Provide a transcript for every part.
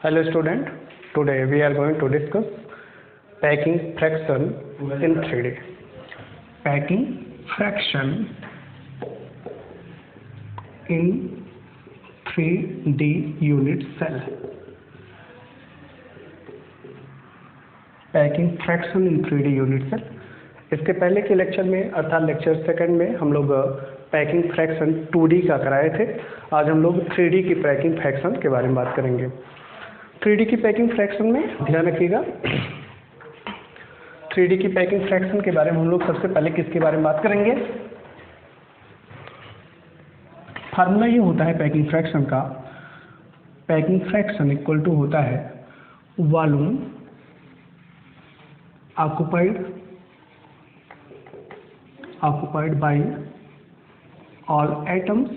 Hello student, today we are going to discuss packing fraction in 3D. Packing fraction in 3D unit cell. Packing fraction in 3D unit cell. इसके पहले के lecture में अर्थात lecture second में हम लोग packing fraction 2D का कराए थे। आज हम लोग 3D की पैकिंग फ्रैक्शन के बारे में बात करेंगे। 3D की पैकिंग फ्रैक्शन में ध्यान रखिएगा, 3D की पैकिंग फ्रैक्शन के बारे में हम लोग सबसे पहले किसके बारे में बात करेंगे। फार्मूला ये होता है पैकिंग फ्रैक्शन का, पैकिंग फ्रैक्शन इक्वल टू होता है volume occupied by all atoms,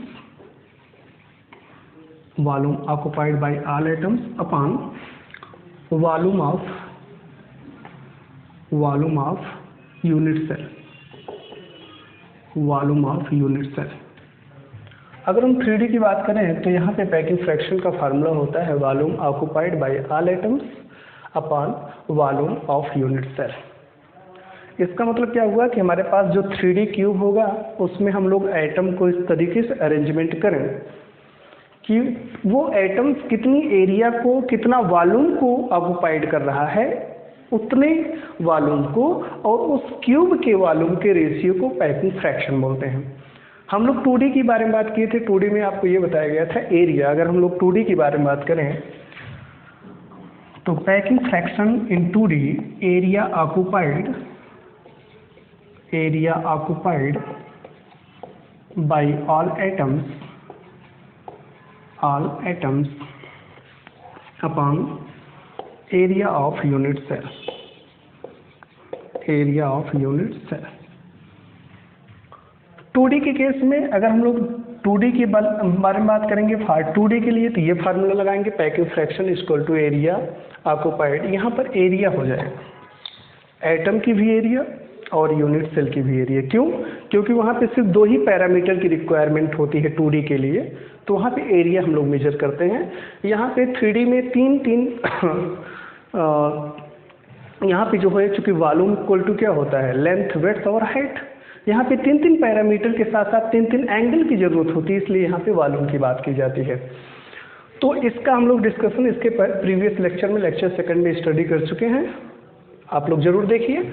volume occupied by all atoms upon volume of unit cell, volume of unit cell। अगर हम 3D की बात करें तो यहाँ पे पैकिंग फ्रैक्शन का फार्मूला होता है volume occupied by all atoms upon volume of unit cell. इसका मतलब क्या हुआ कि हमारे पास जो 3D क्यूब होगा उसमें हम लोग एटम को इस तरीके से अरेंजमेंट करें कि वो एटम्स कितनी एरिया को, कितना वॉल्यूम को ऑक्युपाइड कर रहा है, उतने वॉल्यूम को और उस क्यूब के वॉल्यूम के रेशियो को पैकिंग फ्रैक्शन बोलते हैं। हम लोग 2D के बारे में बात किए थे। 2D में आपको ये बताया गया था एरिया। अगर हम लोग 2D के बारे में बात करें तो packing fraction in 2D area occupied by all atoms upon area of unit cell, area of unit cell। 2D के केस में अगर हम लोग 2D के बारे में बात करेंगे 2D के लिए तो ये फार्मूला लगाएंगे packing fraction equal to area occupied. यहाँ पर एरिया हो जाएगा एटम की भी एरिया और यूनिट सेल की भी एरिया। क्यों? क्योंकि वहाँ पे सिर्फ 2 ही पैरामीटर की रिक्वायरमेंट होती है 2D के लिए, तो वहाँ पे एरिया हम लोग मेजर करते हैं। यहाँ पे 3D में तीन यहाँ पे जो है चूँकि वॉल्यूम इक्वल टू क्या होता है लेंथ, विड्थ और हाइट, यहाँ पे 3 पैरामीटर के साथ साथ 3 एंगल की जरूरत होती है, इसलिए यहाँ पे वॉल्यूम की बात की जाती है। तो इसका हम लोग डिस्कशन इसके प्रीवियस लेक्चर में लेक्चर सेकंड में स्टडी कर चुके हैं, आप लोग जरूर देखिए।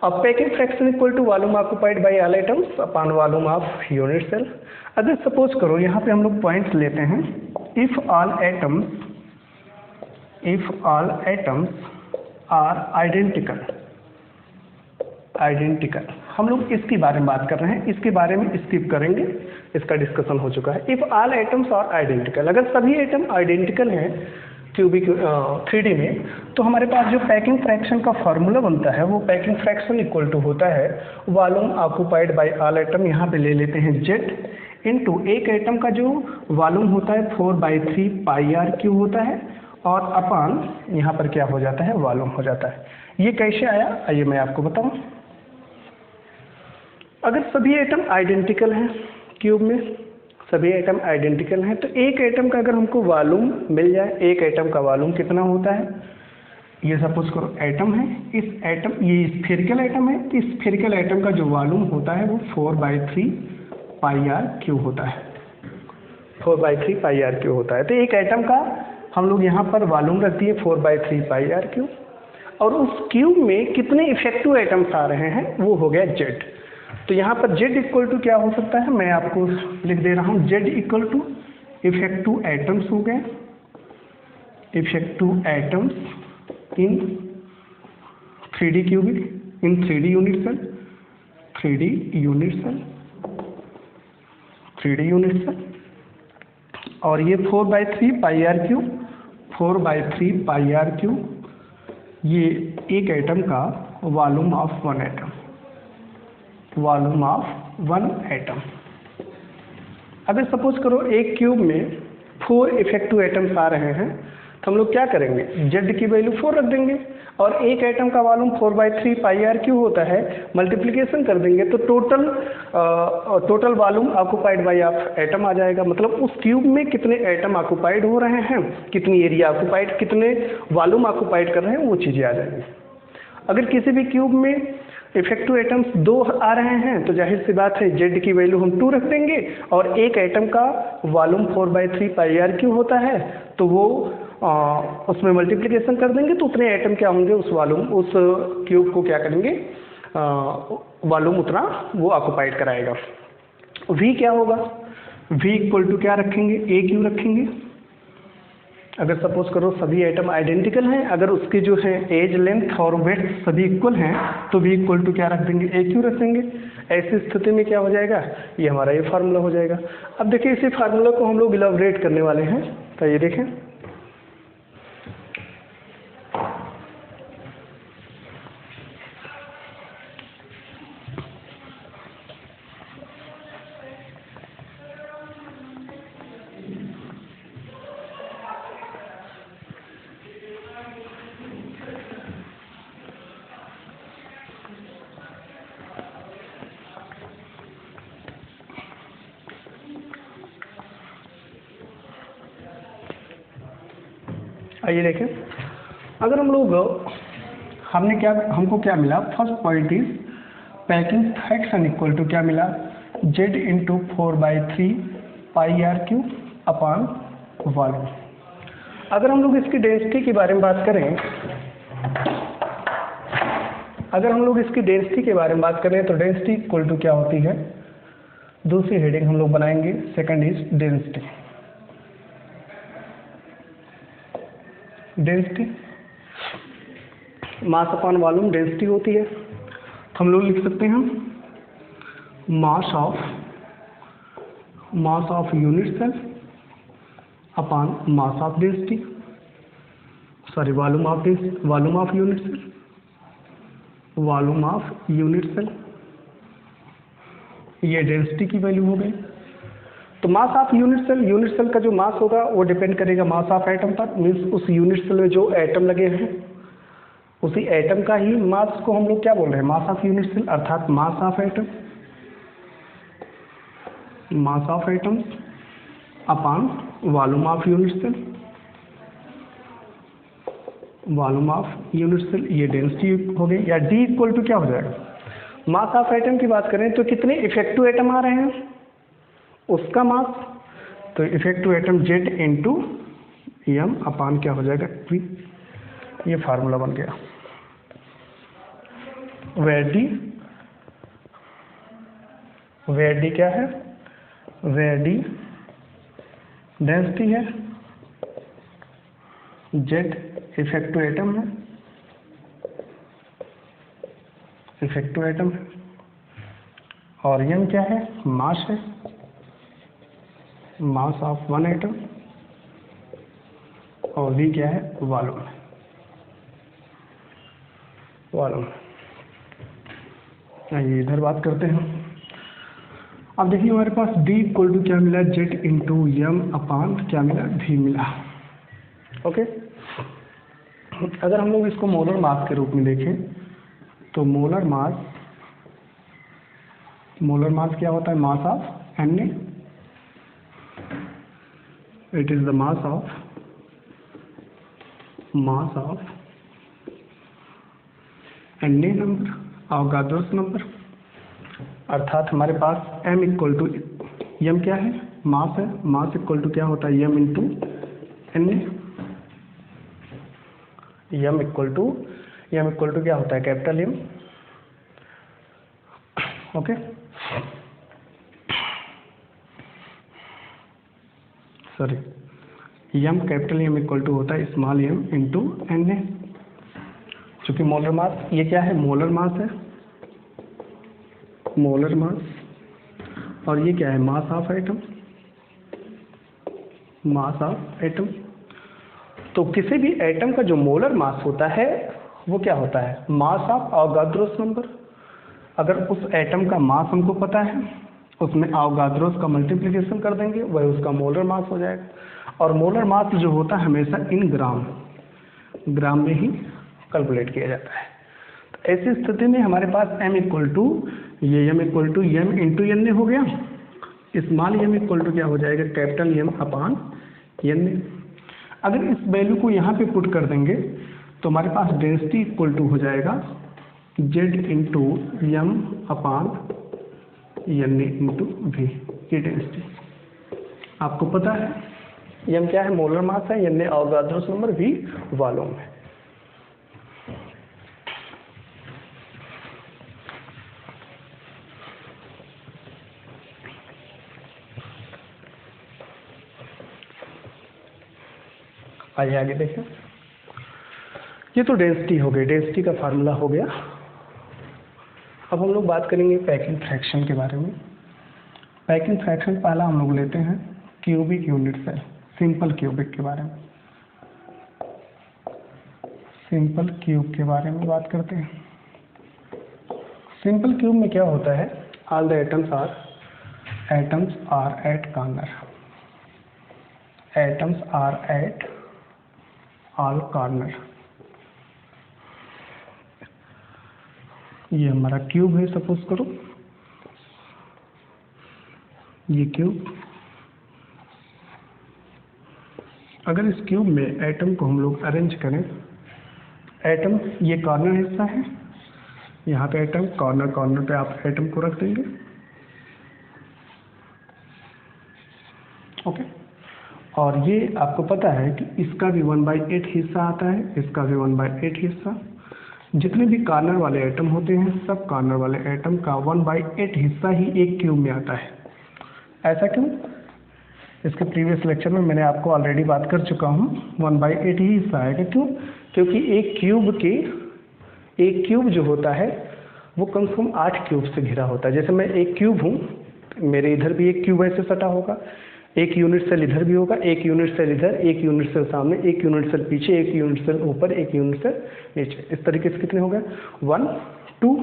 अब packing fraction equal to volume occupied by all atoms upon volume of unit cell. अगर सपोज करो यहाँ पे हम लोग पॉइंट्स लेते हैं, if all atoms are identical, हम लोग इसके बारे में बात कर रहे हैं, इसके बारे में स्किप करेंगे, इसका डिस्कशन हो चुका है। If all atoms are identical, अगर सभी एटम आइडेंटिकल हैं क्यूबिक 3D में, तो हमारे पास जो पैकिंग फ्रैक्शन का फॉर्मूला बनता है वो पैकिंग फ्रैक्शन इक्वल टू होता है volume occupied by all atom, यहाँ पे ले लेते हैं Z इनटू एक एटम का जो वॉल्यूम होता है 4/3 πr³ होता है और अपॉन यहाँ पर क्या हो जाता है वॉल्यूम हो जाता है। ये कैसे आया आइए मैं आपको बताऊँ। अगर सभी एटम आइडेंटिकल हैं क्यूब में, सभी एटम आइडेंटिकल हैं, तो एक एटम का अगर हमको वॉल्यूम मिल जाए, एक एटम का वॉल्यूम कितना होता है, ये सपोज करो एटम है, इस एटम ये स्फेरिकल एटम है, इस स्फेरिकल एटम का जो वॉल्यूम होता है वो 4/3 πr³ होता है, 4/3 πr³ होता है। तो एक एटम का हम लोग यहाँ पर वॉल्यूम रखती है 4/3 πr³, और उस क्यूब में कितने इफेक्टिव एटम्स आ रहे हैं वो हो गया Z। तो यहाँ पर Z इक्वल टू क्या हो सकता है, मैं आपको लिख दे रहा हूँ, Z equal to effective atoms हो गए, effective atoms in 3D cubic, in 3D unit cell, 3D unit cell, और ये 4/3 πr³, 4/3 πr³, ये एक एटम का volume of one atom, volume of one atom. अगर सपोज करो एक क्यूब में 4 इफेक्टिव एटम्स आ रहे हैं, तो हम लोग क्या करेंगे, जेड की वैल्यू 4 रख देंगे और एक एटम का वॉल्यूम 4/3 पाई आर क्यू होता है, मल्टीप्लिकेशन कर देंगे तो total volume occupied by of atom आ जाएगा। मतलब उस क्यूब में कितने एटम ऑक्युपाइड हो रहे हैं, कितनी एरिया ऑक्युपाइड, कितने वॉल्यूम ऑक्युपाइड कर रहे हैं, वो चीज़ें आ जाएंगी। अगर किसी भी क्यूब में इफेक्टिव एटम्स 2 आ रहे हैं तो जाहिर सी बात है जेड की वैल्यू हम 2 रख देंगे और एक एटम का वॉल्यूम 4/3 पाई आर क्यू होता है तो वो उसमें मल्टीप्लिकेशन कर देंगे तो उतने एटम क्या होंगे उस वॉल्यूम, उस क्यूब को क्या करेंगे, वॉल्यूम उतना वो ऑक्युपाइड कराएगा। वी क्या होगा, वी इक्वल टू क्या रखेंगे, ए क्यू रखेंगे। अगर सपोज करो सभी एटम आइडेंटिकल हैं, अगर उसके जो है एज लेंथ और वेट सभी इक्वल हैं तो वी इक्वल टू क्या रख देंगे, ए क्यू रख देंगे। ऐसी स्थिति में क्या हो जाएगा, ये हमारा ये फार्मूला हो जाएगा। अब देखिए इसी फार्मूला को हम लोग इलाबोरेट करने वाले हैं, तो ये देखें आइए देखें, अगर हम लोग हमको क्या मिला, first point is packing fraction equal to क्या मिला, Z into 4/3 pi R cube upon volume. अगर हम लोग इसकी डेंसिटी के बारे में बात करें, तो डेंसिटी इक्वल टू क्या होती है, दूसरी हेडिंग हम लोग बनाएंगे, second is density. Density mass upon volume density होती है, तो हम लोग लिख सकते हैं mass of unit cell upon mass of density, sorry volume of unit cell, ये डेंसिटी की वैल्यू हो गई। तो मास ऑफ यूनिट सेल का जो मास होगा वो डिपेंड करेगा मास ऑफ एटम पर, मीन्स उस यूनिट सेल में जो एटम लगे हैं उसी एटम का ही मास को हम लोग क्या बोल रहे हैं, मास ऑफ यूनिट सेल, अर्थात mass of atom upon volume of unit cell, ये डेंसिटी हो गई। या डी इक्वल टू क्या हो जाएगा, मास ऑफ एटम की बात करें तो कितने इफेक्टिव एटम आ रहे हैं उसका मास, तो effective atom z into M अपान क्या हो जाएगा, वी। ये फार्मूला बन गया। वेयर डी क्या है, वेयर डी डेंसिटी है, जेड इफेक्टिव एटम है और एम क्या है, मास है, मास ऑफ वन एटम, और वी क्या है, वॉल्यूम। आइए इधर बात करते हैं। अब देखिए हमारे पास D इक्वल टू क्या मिला, जेड इंटू एम अपान क्या मिला, भी मिला। ओके, अगर हम लोग इसको मोलर मास के रूप में देखें तो मोलर मास क्या होता है, mass of Na, it is the mass of Na number, Avogadro's number, अर्थात हमारे पास m इक्वल टू एम क्या है, मास है, मास इक्वल टू क्या होता है, m into Na, m equal to क्या होता है, capital M। Okay, sorry, capital M equal to होता है स्मॉल m इंटू Na, चूंकि मोलर मास, ये क्या है, मोलर मास है, और ये क्या है, मास ऑफ एटम। तो किसी भी एटम का जो मोलर मास होता है वो क्या होता है, मास ऑफ अवोगाड्रोस नंबर। अगर उस एटम का मास हमको पता है, उसमें अवोगाड्रोस का मल्टीप्लिकेशन कर देंगे, वह उसका मोलर मास हो जाएगा। और मोलर मास जो होता है हमेशा इन ग्राम में ही कैलकुलेट किया जाता है। तो ऐसी स्थिति में हमारे पास m equal to m into N हो गया, स्मॉल m इक्वल टू क्या हो जाएगा, कैपिटल M अपान एन। अगर इस वैल्यू को यहाँ पे पुट कर देंगे तो हमारे पास डेंसिटी इक्वल टू हो जाएगा Z into M upon N into V. ये डेंसिटी आपको पता है, एम क्या है, मोलर मास है, N Avogadro's number, V volume है। आइए आगे देखें। ये तो डेंसिटी हो गई, डेंसिटी का फार्मूला हो गया। अब हम लोग बात करेंगे पैकिंग फ्रैक्शन के बारे में। पैकिंग फ्रैक्शन पहला हम लोग लेते हैं cubic unit cell, simple cubic के बारे में। सिंपल क्यूब के बारे में बात करते हैं। सिंपल क्यूब में क्या होता है, all the atoms are at corner, atoms are at all corner. ये हमारा क्यूब है, सपोज करो ये क्यूब। अगर इस क्यूब में एटम को हम लोग अरेंज करें, एटम ये कॉर्नर हिस्सा है, यहाँ पे एटम कॉर्नर पे आप एटम को रख देंगे, ओके। और ये आपको पता है कि इसका भी 1/8 हिस्सा आता है, इसका भी 1/8 हिस्सा। जितने भी कॉर्नर वाले एटम होते हैं, सब कॉर्नर वाले एटम का 1/8 हिस्सा ही एक क्यूब में आता है। ऐसा क्यों? इसके प्रीवियस लेक्चर में मैंने आपको ऑलरेडी बात कर चुका हूँ, 1/8 ही हिस्सा आएगा। क्यों? क्योंकि एक क्यूब जो होता है वो कम से कम 8 क्यूब से घिरा होता है। जैसे मैं एक क्यूब हूँ, मेरे इधर भी एक क्यूब ऐसे सटा होगा, एक यूनिट सेल इधर भी होगा, एक यूनिट सेल इधर, एक यूनिट सेल सामने, एक यूनिट सेल पीछे, एक यूनिट सेल ऊपर, एक यूनिट सेल नीचे। इस तरीके से कितने हो गए, 1 2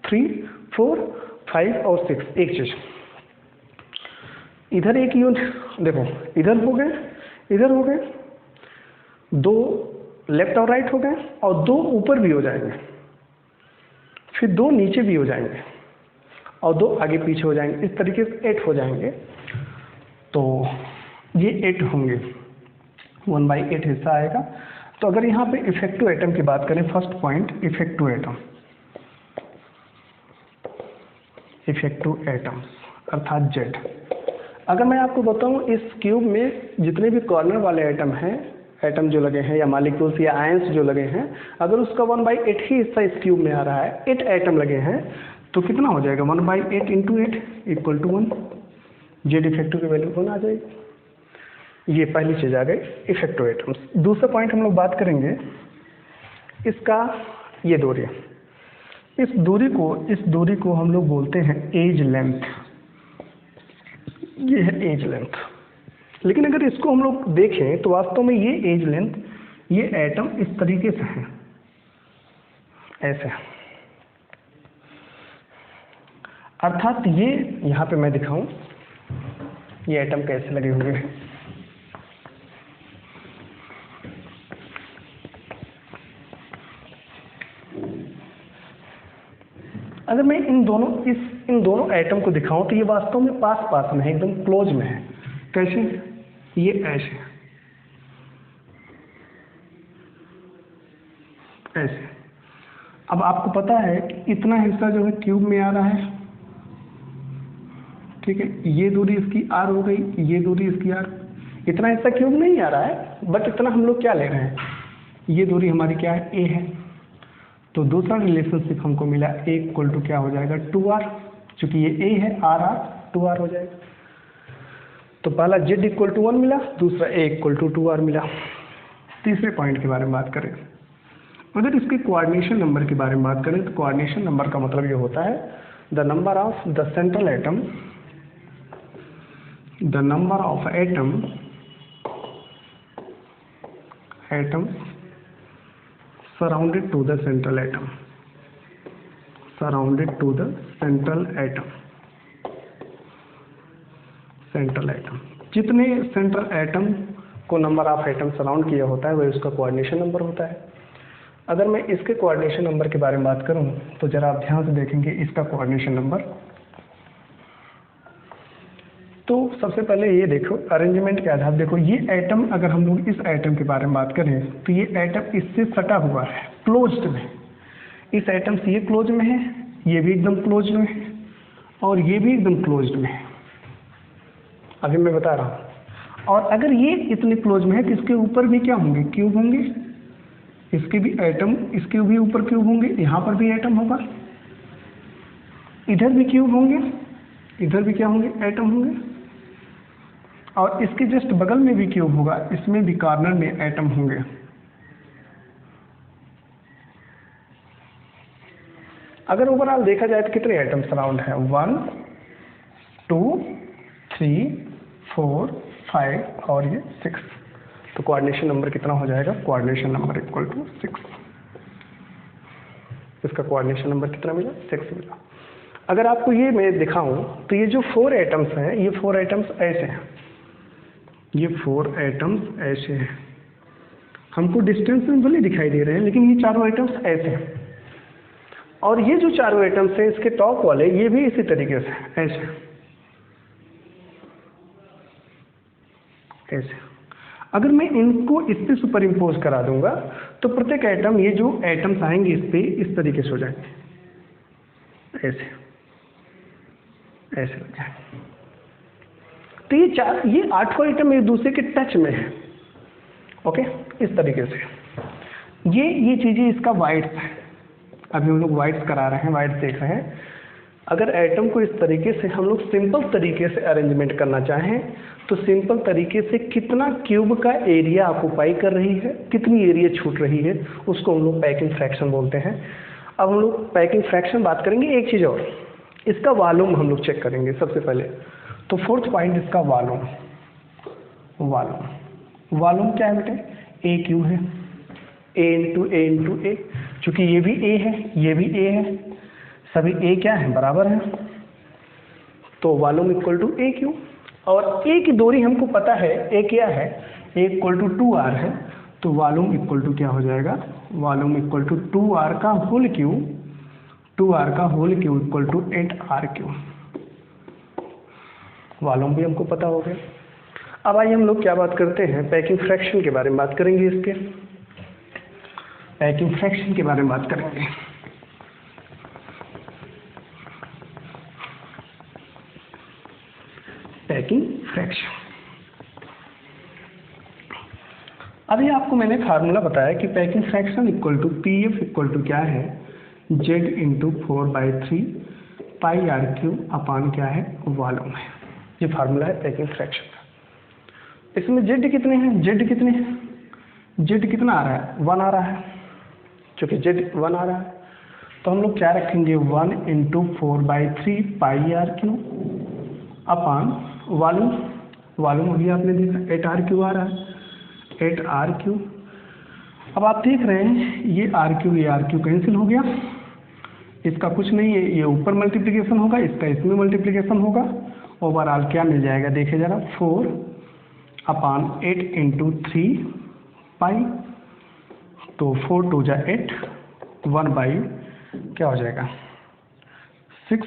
3 4 5 और 6। एक चीज इधर एक यूनिट, देखो इधर हो गए 2 लेफ्ट और राइट हो गए, और 2 ऊपर भी हो जाएंगे, फिर 2 नीचे भी हो जाएंगे, और 2 आगे पीछे हो जाएंगे। इस तरीके से 8 हो जाएंगे। तो ये 8 होंगे, 1/8 हिस्सा आएगा। तो अगर यहाँ पे इफेक्टिव एटम की बात करें, फर्स्ट पॉइंट इफेक्टिव एटम अर्थात Z। अगर मैं आपको बताऊं इस क्यूब में जितने भी कॉर्नर वाले एटम हैं, एटम जो लगे हैं या मॉलिक्यूल्स या आयंस जो लगे हैं, अगर उसका 1/8 ही हिस्सा इस क्यूब में आ रहा है, 8 एटम लगे हैं, तो कितना हो जाएगा, 1/8 into 8 equal to 1। Z effective की वैल्यू 1 आ जाएगी। ये पहली चीज आ गई इफेक्टिव एटम्स। दूसरा पॉइंट हम लोग बात करेंगे इसका, ये दूरी, इस दूरी को हम लोग बोलते हैं एज लेंथ। ये है एज लेंथ। लेकिन अगर इसको हम लोग देखें तो वास्तव में ये एज लेंथ, ये एटम इस तरीके से है, ऐसे, अर्थात ये यहाँ पे मैं दिखाऊं ये एटम कैसे लगे हुए हैं। अगर मैं इन दोनों एटम को दिखाऊं तो ये वास्तव में पास में है, एकदम क्लोज में है। कैसे? ये ऐसे, ऐसे। अब आपको पता है कि इतना हिस्सा जो है क्यूब में आ रहा है, ठीक है, ये दूरी इसकी R हो गई, ये दूरी इसकी R। इतना हिस्सा क्यूब नहीं आ रहा है, बट इतना हम लोग क्या ले रहे हैं, ये दूरी हमारी क्या है, A है। तो दूसरा रिलेशनशिप हमको मिला A इक्वल टू क्या हो जाएगा, 2R। चूंकि ये A है, R 2R हो जाएगा। तो पहला Z इक्वल टू 1 मिला, दूसरा A इक्वल टू 2R मिला। तीसरे पॉइंट के बारे में बात करें, अगर इसके कोऑर्डिनेशन नंबर के बारे में बात करें तो कोऑर्डिनेशन नंबर का मतलब ये होता है the number of the central atom, the number of atom surrounded to the central atom, surrounded to the central atom। जितने सेंट्रल एटम को नंबर ऑफ एटम सराउंड किया होता है वही उसका कोऑर्डिनेशन नंबर होता है। अगर मैं इसके कोऑर्डिनेशन नंबर के बारे में बात करूं तो जरा आप ध्यान से देखेंगे इसका कोऑर्डिनेशन नंबर। तो सबसे पहले ये देखो अरेंजमेंट के आधार, देखो ये एटम, अगर हम लोग इस एटम के बारे में बात करें तो ये एटम इससे सटा हुआ है क्लोज्ड में, इस एटम से ये क्लोज में है, ये भी एकदम क्लोज में है और ये भी एकदम क्लोज्ड में है, अभी मैं बता रहा हूँ। और अगर ये इतने क्लोज में है तो इसके ऊपर भी क्या होंगे, क्यूब होंगे, इसके भी एटम, इसके भी ऊपर क्यूब होंगे, यहाँ पर भी एटम होगा, इधर भी क्यूब होंगे, इधर भी क्या होंगे, एटम होंगे, और इसके जस्ट बगल में भी क्यूब होगा, इसमें भी कॉर्नर में एटम होंगे। अगर ओवरऑल देखा जाए तो कितने एटम सराउंड है, 1 2 3 4 5 और ये 6। तो कोऑर्डिनेशन नंबर कितना हो जाएगा, कोऑर्डिनेशन नंबर इक्वल टू 6। इसका कोऑर्डिनेशन नंबर कितना मिला, 6 मिला। अगर आपको ये मैं दिखाऊं तो ये जो 4 एटम्स हैं, ये 4 एटम्स ऐसे हैं, ये 4 एटम्स ऐसे हैं, हमको डिस्टेंस में भले दिखाई दे रहे हैं लेकिन ये चारों एटम्स ऐसे हैं। और ये जो चारों एटम्स हैं इसके टॉप वाले ये भी इसी तरीके से ऐसे ऐसे। अगर मैं इनको इस पे सुपर इम्पोज करा दूंगा तो प्रत्येक एटम, ये जो एटम्स आएंगे इस पे इस तरीके से हो जाएंगे, ऐसे ऐसे हो जाएंगे। तो ये 8 आइटम एक दूसरे के टच में है, ओके, इस तरीके से। ये चीजें इसका वाइड्स है, अभी हम लोग वाइड्स करा रहे हैं, वाइड्स देख रहे हैं। अगर एटम को इस तरीके से हम लोग सिंपल तरीके से अरेंजमेंट करना चाहें तो सिंपल तरीके से कितना क्यूब का एरिया ऑक्युपाई कर रही है, कितनी एरिया छूट रही है, उसको हम लोग पैकिंग फ्रैक्शन बोलते हैं। अब हम लोग पैकिंग फ्रैक्शन बात करेंगे। एक चीज़ और, इसका वॉल्यूम हम लोग चेक करेंगे सबसे पहले। तो 4th पॉइंट इसका वॉल्यूम। वॉल्यूम क्या है बेटे, ए क्यू है, ए इंटू ए, चूंकि ये भी ए है ये भी ए है, सभी ए क्या है, बराबर है, तो volume equal to A cube. और ए की दूरी हमको पता है, ए क्या है, ए इक्वल टू 2r है, तो वॉल्यूम इक्वल टू क्या हो जाएगा, वॉल्यूम इक्वल टू 2r का होल क्यूब, 2r का whole cube equal to 8r cube. Volume भी हमको पता हो गया। अब आइए हम लोग क्या बात करते हैं, पैकिंग फ्रैक्शन के बारे में बात करेंगे। इसके पैकिंग फ्रैक्शन के बारे में बात करेंगे। पैकिंग फ्रैक्शन, अभी आपको मैंने फार्मूला बताया कि packing fraction equal to P F equal to क्या है, Z into 4/3 pi R cube upon क्या है, वॉल्यूम है। ये फार्मूला है पैकिंग फ्रैक्शन का। इसमें जेड कितने हैं, जेड कितने हैं, जेड कितना आ रहा है, 1 आ रहा है, क्योंकि जेड 1 आ रहा है तो हम लोग क्या रखेंगे, 1 into 4/3 pi R cube upon volume. Volume अभी आपने देखा 8r क्यूब आ रहा है, 8r क्यूब। अब आप देख रहे हैं ये आर क्यूब ये आर क्यूब कैंसिल हो गया, इसका कुछ नहीं है, ये ऊपर मल्टीप्लिकेशन होगा, इसका इसमें मल्टीप्लिकेशन होगा, ओवरऑल क्या मिल जाएगा देखिए जरा, 4/8 इंटू 3 पाई, तो 4 2 जा 8, 1 बाई क्या हो जाएगा 6,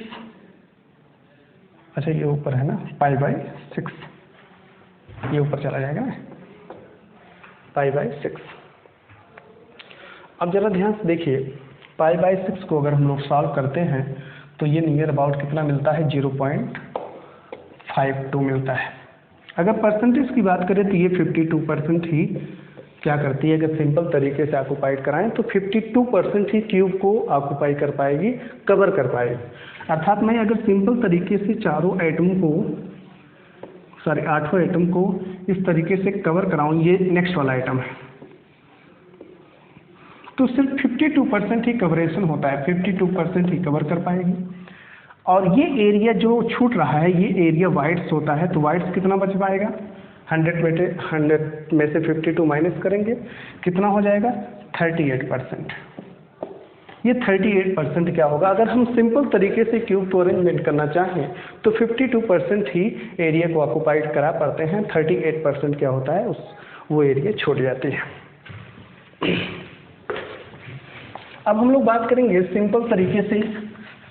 अच्छा ये ऊपर है ना, पाई/6, ये ऊपर चला जाएगा ना, पाई/6। अब जरा ध्यान से देखिए, पाई/6 को अगर हम लोग सॉल्व करते हैं तो ये नियर अबाउट कितना मिलता है, 0.52 मिलता है। अगर परसेंटेज की बात करें तो ये 52% ही क्या करती है, अगर सिंपल तरीके से ऑक्युपाइड कराएं तो 52% ही क्यूब को ऑक्युपाई कर पाएगी, कवर कर पाएगी। अर्थात मैं अगर सिंपल तरीके से चारों एटमों को, सॉरी 8 एटम को इस तरीके से कवर कराऊं, ये नेक्स्ट वाला आइटम है, तो सिर्फ 52% ही कवरेशन होता है, 52% ही कवर कर पाएगी। और ये एरिया जो छूट रहा है ये एरिया वाइड्स होता है, तो वाइड्स कितना बच पाएगा, 100 में से 52 माइनस करेंगे कितना हो जाएगा, 38%। ये 38% क्या होगा, अगर हम सिंपल तरीके से क्यूब को अरेंजमेंट करना चाहें तो 52% ही एरिया को ऑक्युपाइड करा पाते हैं, 38% क्या होता है वो एरिया छूट जाती है। अब हम लोग बात करेंगे सिंपल तरीके से,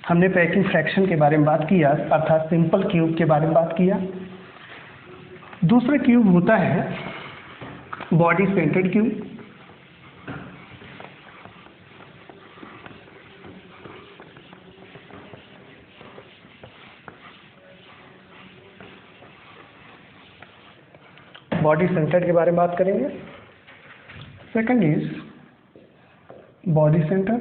हमने पैकिंग फ्रैक्शन के बारे में बात किया, अर्थात सिंपल क्यूब के बारे में बात किया। दूसरा क्यूब होता है body centred cube. Body centred के बारे में बात करेंगे। Second is body centre,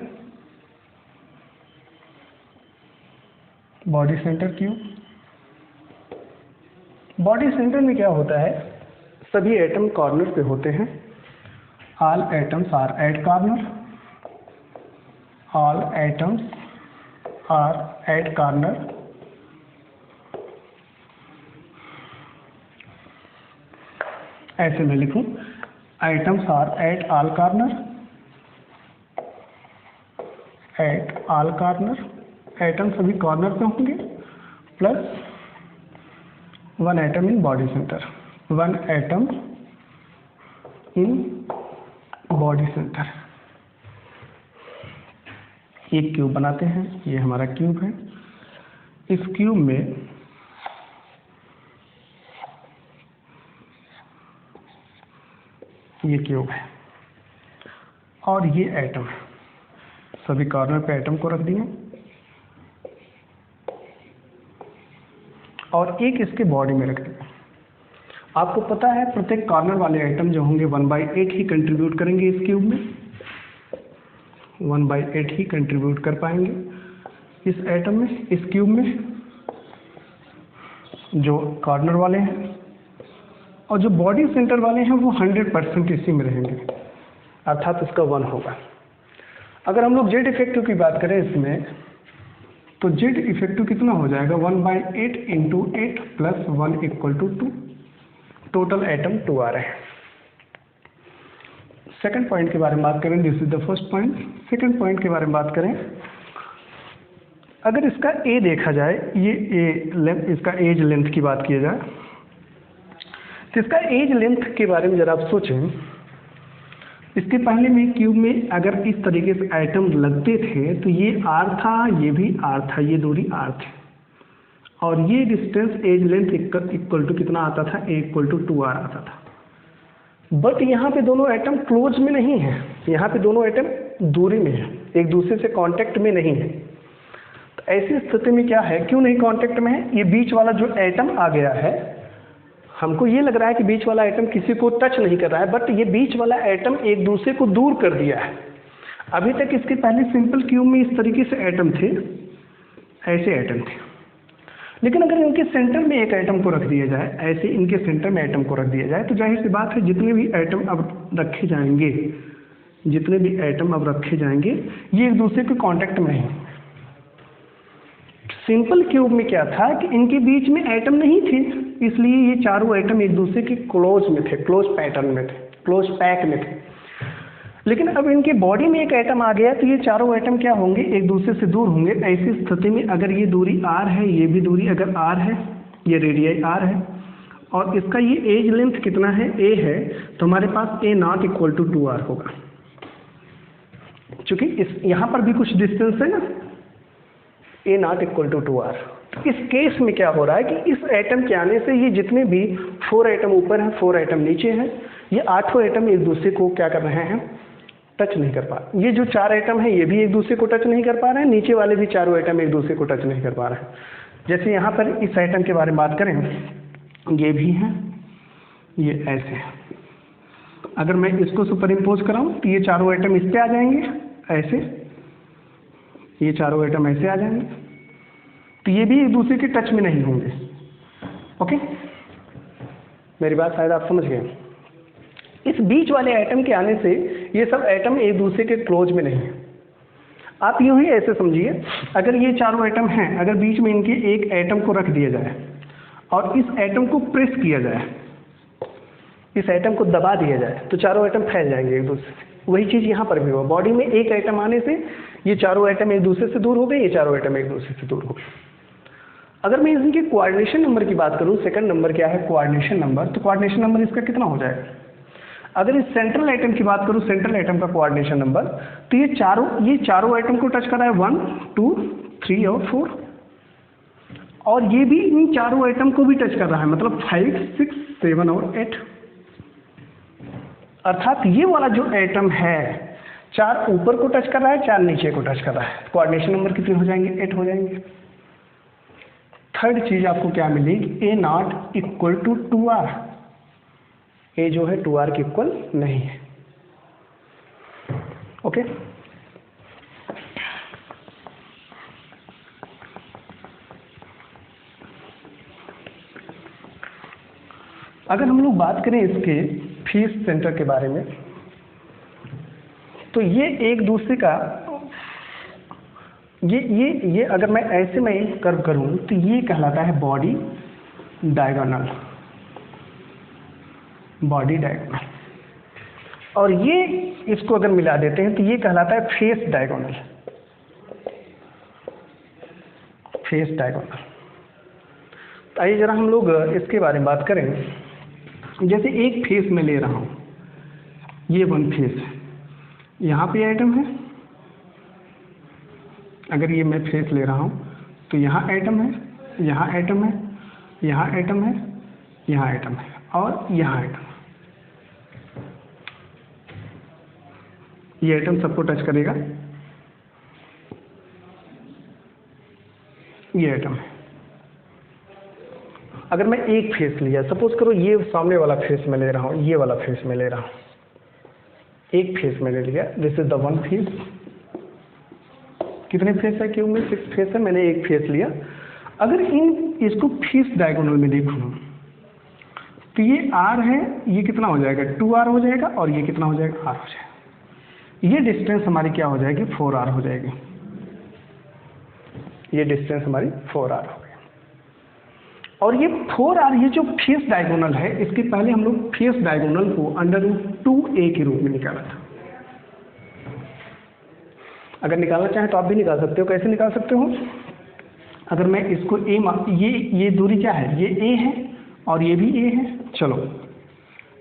body centre cube. Body centre में क्या होता है, सभी एटम कॉर्नर पे होते हैं। All atoms are at corner, all atoms are at corner. ऐसे मैं लिखूं, items are at all corner, at all corner. Atom सभी कॉर्नर पे होंगे, plus one atom in body centre, one atom in body centre. एक cube बनाते हैं, ये हमारा क्यूब है। इस क्यूब में ये क्यूब है और ये एटम है, सभी कॉर्नर पे एटम को रख दिए और एक इसके बॉडी में रख दिया। आपको पता है प्रत्येक कॉर्नर वाले आइटम जो होंगे 1/8 ही कंट्रीब्यूट करेंगे इस क्यूब में, 1/8 ही कंट्रीब्यूट कर पाएंगे इस एटम में, इस क्यूब में, जो कॉर्नर वाले हैं। और जो बॉडी सेंटर वाले हैं वो 100% इसी में रहेंगे, अर्थात उसका 1 होगा। अगर हम लोग जेड इफेक्टिव की बात करें इसमें, तो जेड इफेक्टिव कितना हो जाएगा, 1/8 × 8 + 1 = 2। टोटल एटम 2 आ रहे हैं। सेकंड पॉइंट के बारे में बात करें, this is the first point. Second point के बारे में बात करें, अगर इसका ए देखा जाए, ये ए लेंथ, इसका एज लेंथ की बात की जाए, तो इसका एज लेंथ के बारे में जरा आप सोचें। इसके पहले में क्यूब में अगर इस तरीके से आइटम लगते थे तो ये आर था, ये भी आर था, ये दूरी आर थी और ये distance as length equal to कितना आता था, ए = 2r आता था। बट यहाँ पे दोनों एटम क्लोज में नहीं है, यहाँ पे दोनों एटम दूरी में है, एक दूसरे से कांटेक्ट में नहीं है। तो ऐसी स्थिति में क्या है, क्यों नहीं कांटेक्ट में है, ये बीच वाला जो एटम आ गया है, हमको ये लग रहा है कि बीच वाला एटम किसी को टच नहीं कर रहा है, बट ये बीच वाला एटम एक दूसरे को दूर कर दिया है। अभी तक इसके पहले सिंपल क्यूब में इस तरीके से एटम थे, ऐसे एटम थे, लेकिन अगर इनके सेंटर में एक एटम को रख दिया जाए, ऐसे इनके सेंटर में एटम को रख दिया जाए, तो जाहिर सी बात है जितने भी एटम अब रखे जाएंगे, जितने भी एटम अब रखे जाएंगे, ये एक दूसरे के कांटेक्ट में हैं। सिंपल क्यूब में क्या था कि इनके बीच में एटम नहीं थे, इसलिए ये चारों एटम एक दूसरे के क्लोज में थे, क्लोज पैटर्न में थे, क्लोज पैक में थे। लेकिन अब इनके बॉडी में एक एटम आ गया तो ये चारों एटम क्या होंगे, एक दूसरे से दूर होंगे। ऐसी स्थिति में अगर ये दूरी r है, ये भी दूरी अगर r है, ये रेडियस r है और इसका ये एज लेंथ कितना है, a है, तो हमारे पास a0 = 2r होगा। चूंकि इस यहाँ पर भी कुछ डिस्टेंस है ना, a0 = 2r। इस केस में क्या हो रहा है कि इस एटम के आने से ये जितने भी 4 एटम ऊपर हैं, 4 एटम नीचे हैं, ये 8 एटम एक दूसरे को क्या कर रहे हैं, टच नहीं कर पा रहे। ये जो 4 एटम है ये भी एक दूसरे को टच नहीं कर पा रहे हैं, नीचे वाले भी चारों एटम एक दूसरे को टच नहीं कर पा रहे हैं। जैसे यहाँ पर इस एटम के बारे में बात करें, ये भी है, ये ऐसे है। अगर मैं इसको सुपर इम्पोज कराऊँ तो ये चारों एटम इस पे आ जाएंगे, ऐसे, ये चारों एटम ऐसे आ जाएंगे, तो ये भी एक दूसरे के टच में नहीं होंगे। ओके, मेरी बात शायद आप समझ गए। इस बीच वाले एटम के आने से ये सब एटम एक दूसरे के क्लोज में नहीं है। आप यूं ही ऐसे समझिए, अगर ये चारों एटम हैं, अगर बीच में इनके एक एटम को रख दिया जाए और इस एटम को प्रेस किया जाए, इस एटम को दबा दिया जाए, तो चारों एटम फैल जाएंगे एक दूसरे से। वही चीज़ यहाँ पर भी हुआ, बॉडी में एक एटम आने से ये चारों एटम एक दूसरे से दूर हो गए, ये चारों एटम एक दूसरे से दूर हो गए। अगर मैं इनके कोऑर्डिनेशन नंबर की बात करूँ, सेकंड नंबर क्या है, कोऑर्डिनेशन नंबर, तो कोऑर्डिनेशन नंबर इसका कितना हो जाएगा, अगर इस सेंट्रल एटम की बात करूँ, सेंट्रल एटम का कोऑर्डिनेशन नंबर, तो ये चारों एटम को टच कर रहा है, 1 2 3 और 4, और ये भी इन चारों एटम को भी टच कर रहा है, मतलब 5 6 7 और 8। अर्थात ये वाला जो एटम है 4 ऊपर को टच कर रहा है, 4 नीचे को टच कर रहा है। कोऑर्डिनेशन नंबर कितने हो जाएंगे? 8 हो जाएंगे। थर्ड चीज आपको क्या मिलेगी? ए नॉट इक्वल टू 2r। ए जो है 2r के इक्वल नहीं है। ओके, अगर हम लोग बात करें इसके फेस सेंटर के बारे में, तो ये एक दूसरे का ये अगर मैं ऐसे में कर्व करूं तो ये कहलाता है बॉडी डायगोनल, बॉडी डायगोनल। और ये इसको अगर मिला देते हैं तो ये कहलाता है फेस डायगोनल, फेस डायगोनल। तो आइए जरा हम लोग इसके बारे में बात करें। जैसे एक फेस में ले रहा हूं, ये वन फेस है, यहाँ पे एटम है। अगर ये मैं फेस ले रहा हूँ तो यहाँ एटम है, यहाँ एटम है, यहाँ एटम है, यहाँ एटम है और यहाँ एटम है। ये एटम सबको टच करेगा, ये एटम है। अगर मैं एक फेस लिया, सपोज करो ये सामने वाला फेस में ले रहा हूँ, ये वाला फेस में ले रहा हूँ, एक फेस मैंने लिया, this is the one face. कितने फेस है क्यूब में? 6 फेस है, मैंने एक फेस लिया। अगर इसको फेस डायगोनल में देखूं तो ये r है, ये कितना हो जाएगा? 2r हो जाएगा, और ये कितना हो जाएगा? r हो जाएगा। ये डिस्टेंस हमारी क्या हो जाएगी? 4r हो जाएगी। ये डिस्टेंस हमारी 4r हो गई। और ये 4r, ये जो फेस डायगोनल है, इसके पहले हम लोग फेस डायगोनल को √2a के रूप में निकाला था। अगर निकालना चाहें तो आप भी निकाल सकते हो। कैसे निकाल सकते हो? अगर मैं इसको ये दूरी क्या है? ये a है और ये भी a है। चलो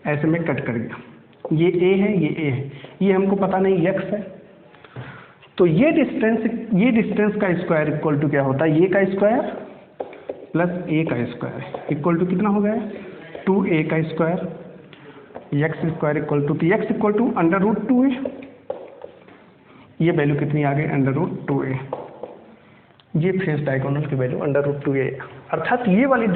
ऐसे में कट कर गया, ये a है, ये a है, ये हमको पता नहीं x है। तो ये डिस्टेंस का स्क्वायर इक्वल टू क्या होता है? ये का स्क्वायर प्लस a का स्क्वायर इक्वल टू कितना हो गया? 2a का square. x square equal to, x equal to √2a। ये वैल्यू कितनी आ गई? √2a। ये फेस डायगोनल की वैल्यू √2a। अर्थात ये वाली,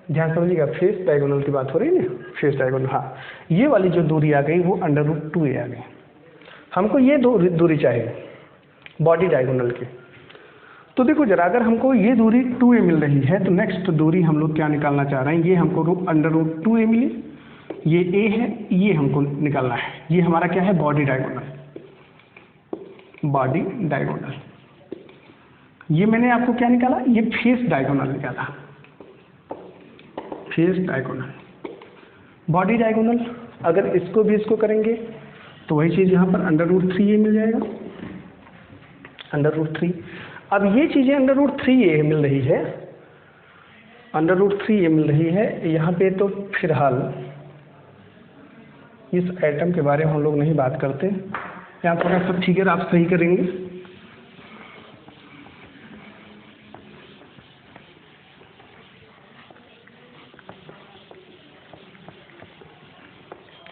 ध्यान समझिएगा, फेस डायगोनल की बात हो रही है ना, फेस डायगोनल। हाँ, ये वाली जो दूरी आ गई वो √2a आ गई। हमको ये दूरी चाहिए बॉडी डायगोनल की। तो देखो जरा, अगर हमको ये दूरी 2a मिल रही है तो नेक्स्ट दूरी हम लोग क्या निकालना चाह रहे हैं? ये हमको √2a मिली, ये a है, ये हमको निकालना है। ये हमारा क्या है? Body diagonal, body diagonal. ये मैंने आपको क्या निकाला? ये फेस डायगोनल निकाला, फेस डायगोनल। बॉडी डायगोनल अगर इसको भी इसको करेंगे तो वही चीज़ यहाँ पर √3a मिल जाएगा, √3। अब ये चीज़ें √3a मिल रही है, √3a मिल रही है यहाँ पे। तो फिलहाल इस एटम के बारे में हम लोग नहीं बात करते, यहाँ थोड़ा सा फिगर आप सही करेंगे।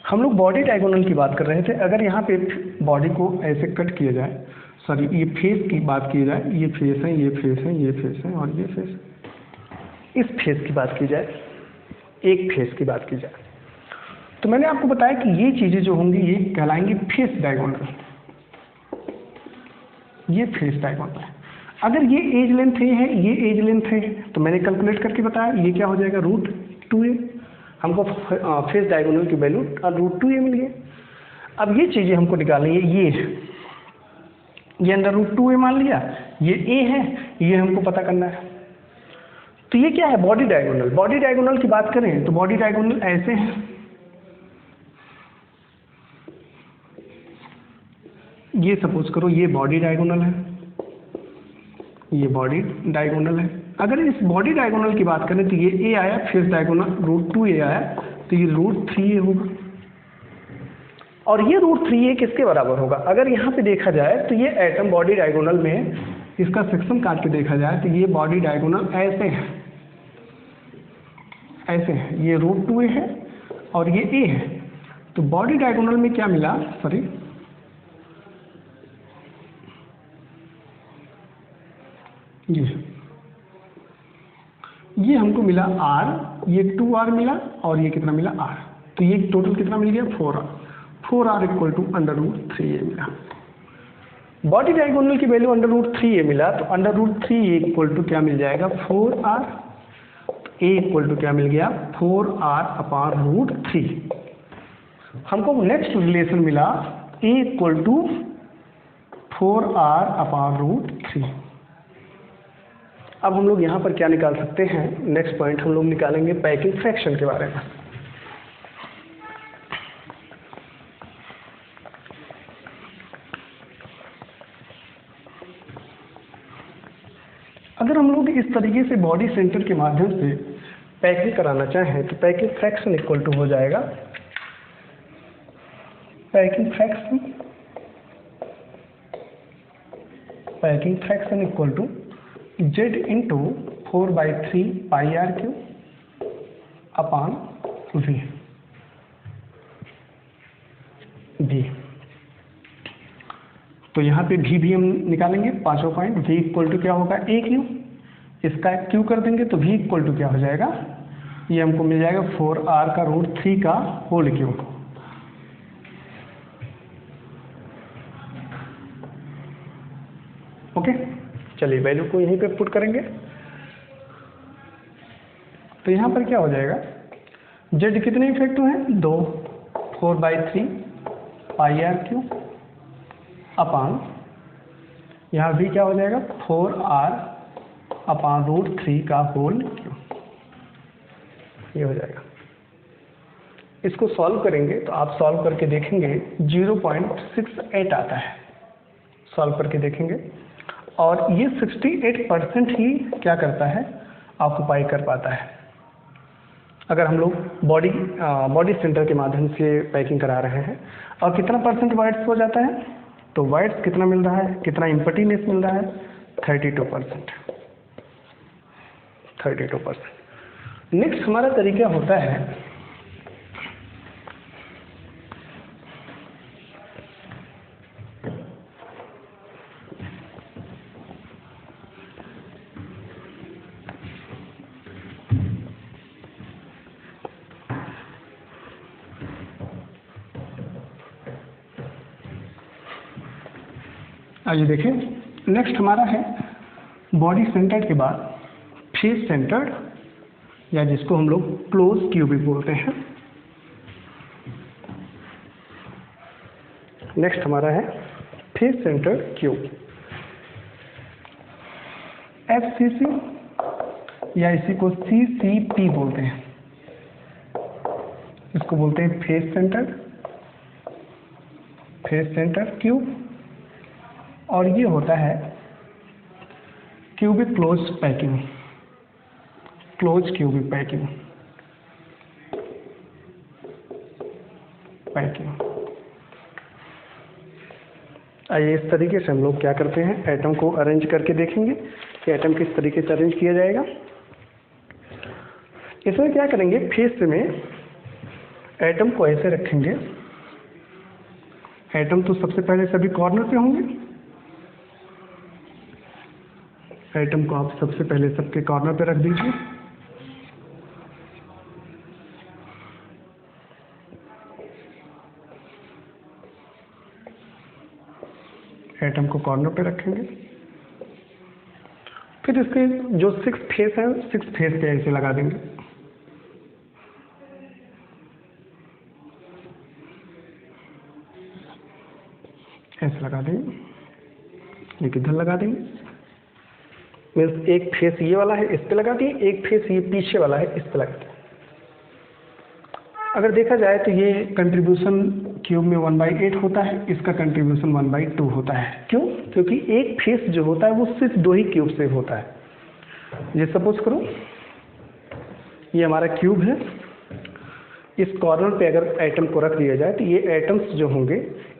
हम लोग बॉडी डायगोनल की बात कर रहे थे। अगर यहाँ पे बॉडी को ऐसे कट किया जाए, सॉरी ये फेस की बात की जाए, ये फेस है, ये फेस है, ये फेस है और ये फेस, इस फेस की बात की जाए, एक फेस की बात की जाए, तो मैंने आपको बताया कि ये चीज़ें जो होंगी ये कहलाएंगी फेस डायगोनल। ये फेस डायगोनल है। अगर ये एज लेंथ है, ये एज लेंथ है, तो मैंने कैलकुलेट करके बताया ये क्या हो जाएगा? √2a। हमको फेस डायगोनल की वैल्यू √2a मिल गई। अब ये चीज़ें हमको निकालनी है। ये √2a मान लिया, ये a है, ये हमको पता करना है। तो ये क्या है? Body diagonal. बॉडी डायगोनल की बात करें तो बॉडी डायगोनल ऐसे हैं, ये सपोज करो ये बॉडी डायगोनल है, ये बॉडी डायगोनल है। अगर इस बॉडी डायगोनल की बात करें तो ये a आया, फेस डायगोनल √2a आया, तो ये √3a होगा। और ये √3a किसके बराबर होगा? अगर यहाँ पे देखा जाए तो ये एटम बॉडी डायगोनल में इसका सेक्शन काट के देखा जाए तो ये बॉडी डायगोनल ऐसे है, ऐसे है, ये √2a है और ये a है। तो बॉडी डायगोनल में क्या मिला, सॉरी ये हमको मिला r, ये 2r मिला और ये कितना मिला r, तो ये टोटल कितना मिल गया 4r इक्वल टू √3a मिला। बॉडी डायगोनल की वैल्यू √3a मिला, तो √3a इक्वल टू क्या मिल जाएगा 4r, a इक्वल टू क्या मिल गया 4r/√3। हमको नेक्स्ट रिलेशन मिला a इक्वल टू 4r/√3। अब हम लोग यहाँ पर क्या निकाल सकते हैं, नेक्स्ट पॉइंट हम लोग निकालेंगे पैकिंग फ्रैक्शन के बारे में। अगर हम लोग इस तरीके से बॉडी सेंटर के माध्यम से पैकिंग कराना चाहें तो पैकिंग फ्रैक्शन इक्वल टू हो जाएगा packing fraction equal to z into 4/3 πr³ upon v। तो यहाँ पे v भी हम निकालेंगे, पांचों पॉइंट। v इक्वल टू क्या होगा a³, इसका q कर देंगे तो v इक्वल टू क्या हो जाएगा, ये हमको मिल जाएगा 4r/√3 का होल क्यूब। ओके, चलिए वैल्यू को यहीं पे पुट करेंगे। तो यहाँ पर क्या हो जाएगा, z कितने इफेक्टिव हैं 2, 4/3 πr³ अपॉन यहाँ भी क्या हो जाएगा 4r/√3 का होल क्यूब, ये हो जाएगा। इसको सॉल्व करेंगे तो आप सॉल्व करके देखेंगे 0.68 आता है, सॉल्व करके देखेंगे, और ये 68% ही क्या करता है, ऑक्युपाई कर पाता है। अगर हम लोग बॉडी सेंटर के माध्यम से पैकिंग करा रहे हैं, और कितना परसेंट वाइट्स हो जाता है, तो वाइट्स कितना मिल रहा है, कितना इम्पटीनेस मिल रहा है 32%। नेक्स्ट हमारा तरीका होता है आइए देखें, नेक्स्ट हमारा है बॉडी सेंटर्ड के बाद फेस सेंटर्ड, या जिसको हम लोग क्लोज क्यूबिक बोलते हैं। नेक्स्ट हमारा है फेस सेंटर्ड क्यूब, FCC या इसी को CCP बोलते हैं, इसको बोलते हैं फेस सेंटर्ड क्यूब। और ये होता है क्यूबिक क्लोज क्यूबिक पैकिंग। आइए इस तरीके से हम लोग क्या करते हैं, एटम को अरेंज करके देखेंगे कि एटम किस तरीके से अरेंज किया जाएगा। इसमें क्या करेंगे, फेस में एटम को ऐसे रखेंगे, एटम तो सबसे पहले सभी कॉर्नर पे होंगे, एटम को आप सबसे पहले सबके कॉर्नर पे रख दीजिए। एटम को कॉर्नर पे रखेंगे, फिर इसके जो 6 फेस हैं 6 फेस पे ऐसे लगा देंगे। ऐसे लगा देंगे, एक इधर लगा देंगे, मीन्स एक फेस ये वाला है इस पे लगा दिए, एक फेस ये पीछे वाला है इस पे लगा दिए। अगर देखा जाए तो ये कंट्रीब्यूशन क्यूब में 1/8 होता है, इसका कंट्रीब्यूशन 1/2 होता है। क्यों? क्योंकि एक फेस जो होता है वो सिर्फ 2 ही क्यूब से होता है। ये सपोज करो ये हमारा क्यूब है, इस कॉर्नर पे अगर एटम को रख दिया जाए तो ये एटम्स जो होंगे,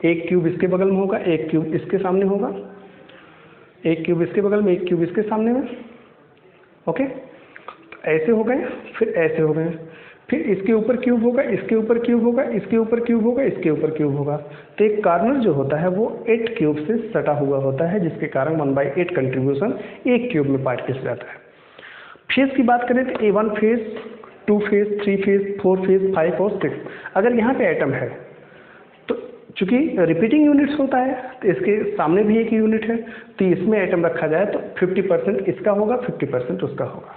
एक क्यूब इसके बगल में होगा, एक क्यूब इसके सामने होगा, एक क्यूब इसके बगल में, एक क्यूब इसके सामने में। ओके, ऐसे हो गए, फिर ऐसे हो गए, फिर इसके ऊपर क्यूब होगा, इसके ऊपर क्यूब होगा, इसके ऊपर क्यूब होगा, इसके ऊपर क्यूब होगा। तो एक कॉर्नर जो होता है वो 8 क्यूब से सटा हुआ होता है, जिसके कारण 1/8 कंट्रीब्यूशन एक क्यूब में पार्टिकल्स जाता है। फेज की बात करें तो A1 phase, 2 phase, 3 phase, 4 phase, 5 और 6। अगर यहाँ पे एटम है तो चूंकि रिपीटिंग यूनिट्स होता है तो इसके सामने भी एक यूनिट है, तो इसमें एटम रखा जाए तो 50% इसका होगा, 50% उसका होगा।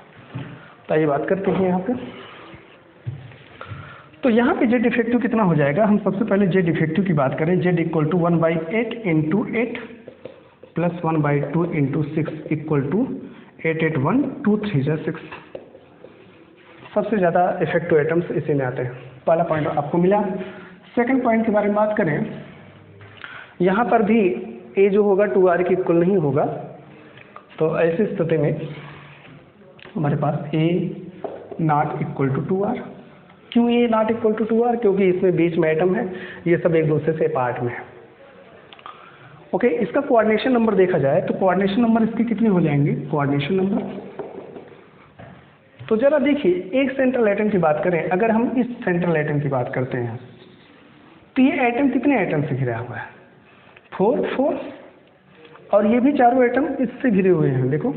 तो आइए बात करते हैं यहाँ पे। तो यहाँ पे जेड इफेक्टिव कितना हो जाएगा? हम सबसे पहले जेड इफेक्टिव की बात करें। जेड इक्वल टू 1/8 इंटू 8 प्लस 1/2 इंटू 6 इक्वल टू 8 8 1 2 3 जा 6। सबसे ज़्यादा इफेक्टिव एटम्स इसी में आते हैं। पहला पॉइंट आपको मिला। सेकंड पॉइंट के बारे में बात करें, यहाँ पर भी ए जो होगा 2r के इक्वल नहीं होगा। तो ऐसी स्थिति में हमारे पास ए नॉट इक्वल टू 2r। क्यों ए नॉट इक्वल टू 2r? क्योंकि इसमें बीच में एटम है, ये सब एक दूसरे से पार्ट में है। ओके, इसका कोऑर्डिनेशन नंबर देखा जाए तो कोऑर्डिनेशन नंबर इसके कितने हो जाएंगे? कोऑर्डिनेशन नंबर तो जरा देखिए, एक सेंट्रल एटम की बात करें, अगर हम इस सेंट्रल एटम की बात करते हैं तो ये एटम कितने एटम से घिरा हुआ है? 4 4, और ये भी चारों एटम इससे घिरे हुए हैं। देखो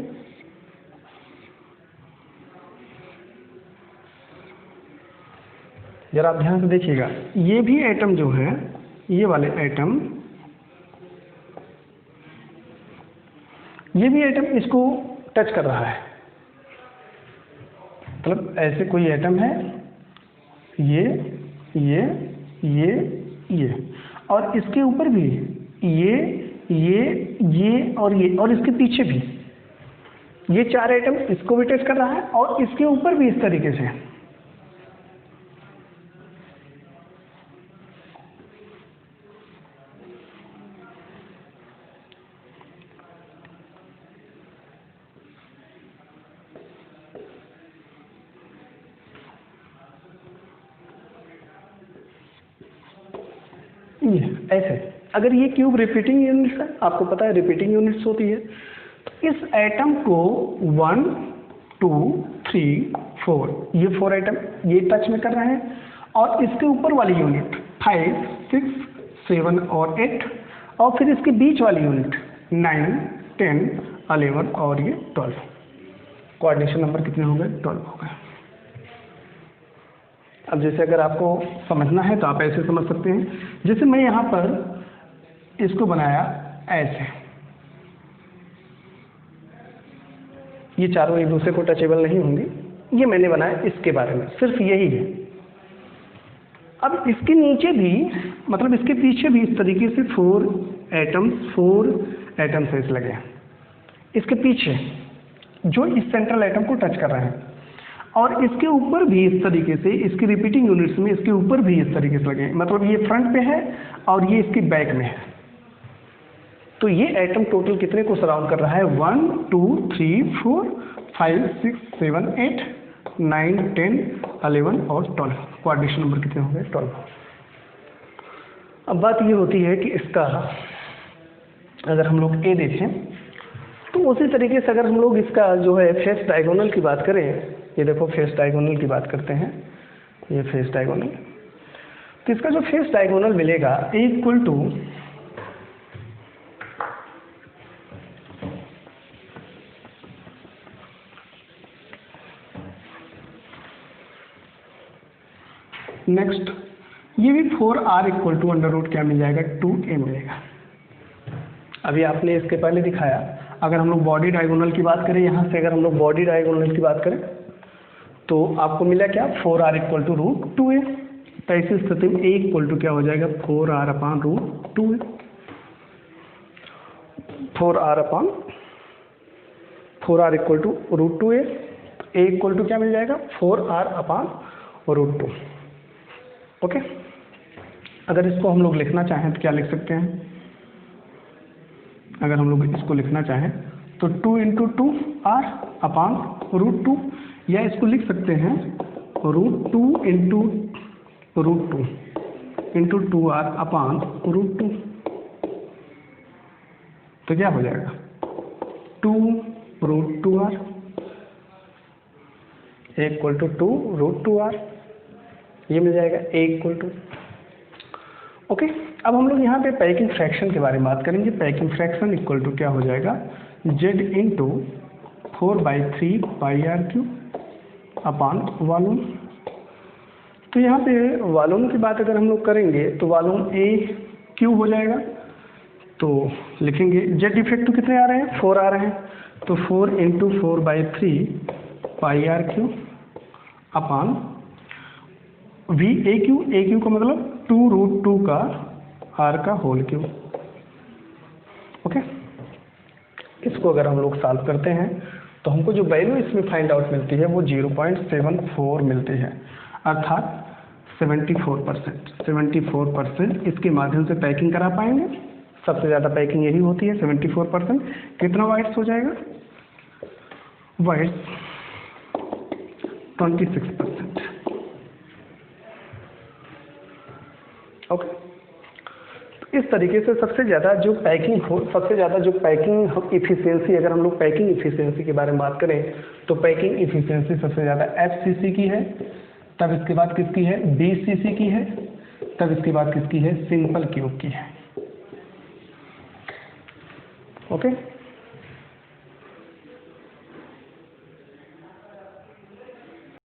जरा आप ध्यान से देखिएगा, ये भी एटम जो है, ये वाले एटम, ये भी एटम इसको टच कर रहा है। मतलब ऐसे कोई एटम है, ये और इसके ऊपर भी ये और इसके पीछे भी ये 4 एटम इसको भी टच कर रहा है, और इसके ऊपर भी इस तरीके से। ऐसे अगर ये क्यूब रिपीटिंग यूनिट्स है, आपको पता है रिपीटिंग यूनिट्स होती है, तो इस एटम को 1 2 3 4 ये 4 एटम ये टच में कर रहे हैं, और इसके ऊपर वाली यूनिट 5 6 7 और 8, और फिर इसके बीच वाली यूनिट 9 10 11 और ये 12। कोऑर्डिनेशन नंबर कितने हो गए? 12 हो गए। अब जैसे अगर आपको समझना है तो आप ऐसे समझ सकते हैं, जैसे मैं यहाँ पर इसको बनाया ऐसे, ये चारों एक दूसरे को टचेबल नहीं होंगे, ये मैंने बनाया इसके बारे में, सिर्फ यही है। अब इसके नीचे भी, मतलब इसके पीछे भी इस तरीके से 4 एटम्स ऐसे लगे हैं इसके पीछे, जो इस सेंट्रल एटम को टच कर रहे हैं, और इसके ऊपर भी इस तरीके से, इसकी रिपीटिंग यूनिट्स में इसके ऊपर भी इस तरीके से लगे हैं। मतलब ये फ्रंट पे है और ये इसके बैक में है। तो ये एटम टोटल कितने को सराउंड कर रहा है? 1 2 3 4 5 6 7 8 9 10 11 और 12। कोऑर्डिनेशन नंबर कितने हो गए? 12। अब बात ये होती है कि इसका अगर हम लोग ए देखें तो उसी तरीके से अगर हम लोग इसका जो है फेस डायगोनल की बात करें, ये देखो फेस डायगोनल की बात करते हैं, ये फेस डायगोनल, तो इसका जो फेस डायगोनल मिलेगा ए इक्वल टू नेक्स्ट, ये भी 4r equal to under root क्या मिल जाएगा? 2a मिलेगा। अभी आपने इसके पहले दिखाया, अगर हम लोग बॉडी डायगोनल की बात करें, यहाँ से अगर हम लोग बॉडी डायगोनल की बात करें तो आपको मिला क्या? 4r equal to root 2a। तो ऐसी स्थिति में a इक्वल टू क्या हो जाएगा? 4r upon root 2a। 4r equal to root 2a। a equal to क्या मिल जाएगा? 4r upon root 2। ओके, अगर इसको हम लोग लिखना चाहें तो क्या लिख सकते हैं? अगर हम लोग इसको लिखना चाहें तो 2 इंटू 2r अपॉन रूट 2, या इसको लिख सकते हैं रूट 2 इंटू √2 इंटू 2r अपान √2, तो क्या हो जाएगा 2√2r इक्वल टू 2√2r, ये मिल जाएगा A ओके। अब हम लोग यहाँ पे पैकिंग फ्रैक्शन के बारे में बात करेंगे। पैकिंग फ्रैक्शन इक्वल टू क्या हो जाएगा Z इंटू 4/3 πr³ अपान वॉल्यूम। तो यहाँ पे वॉल्यूम की बात अगर हम लोग करेंगे तो वॉल्यूम A³ हो जाएगा, तो लिखेंगे Z इफेक्टिव कितने आ रहे हैं 4 आ रहे हैं, तो 4 इंटू 4/3 πr³ अपान AQ का मतलब 2√2 का r का होल क्यूब। ओके, इसको अगर हम लोग सॉल्व करते हैं तो हमको जो वैल्यू इसमें फाइंड आउट मिलती है वो 0.74 मिलती है, अर्थात 74%। इसके माध्यम से पैकिंग करा पाएंगे। सबसे ज़्यादा पैकिंग यही होती है 74%। कितना वाइट्स हो जाएगा, वाइट्स 26%। ओके, तो इस तरीके से सबसे ज़्यादा जो पैकिंग इफिशियंसी, अगर हम लोग पैकिंग इफिशियंसी के बारे में बात करें तो पैकिंग इफिशियंसी सबसे ज़्यादा FCC की है, तब इसके बाद किसकी है BCC की है, तब इसके बाद किसकी है सिंपल क्यूब की है। ओके।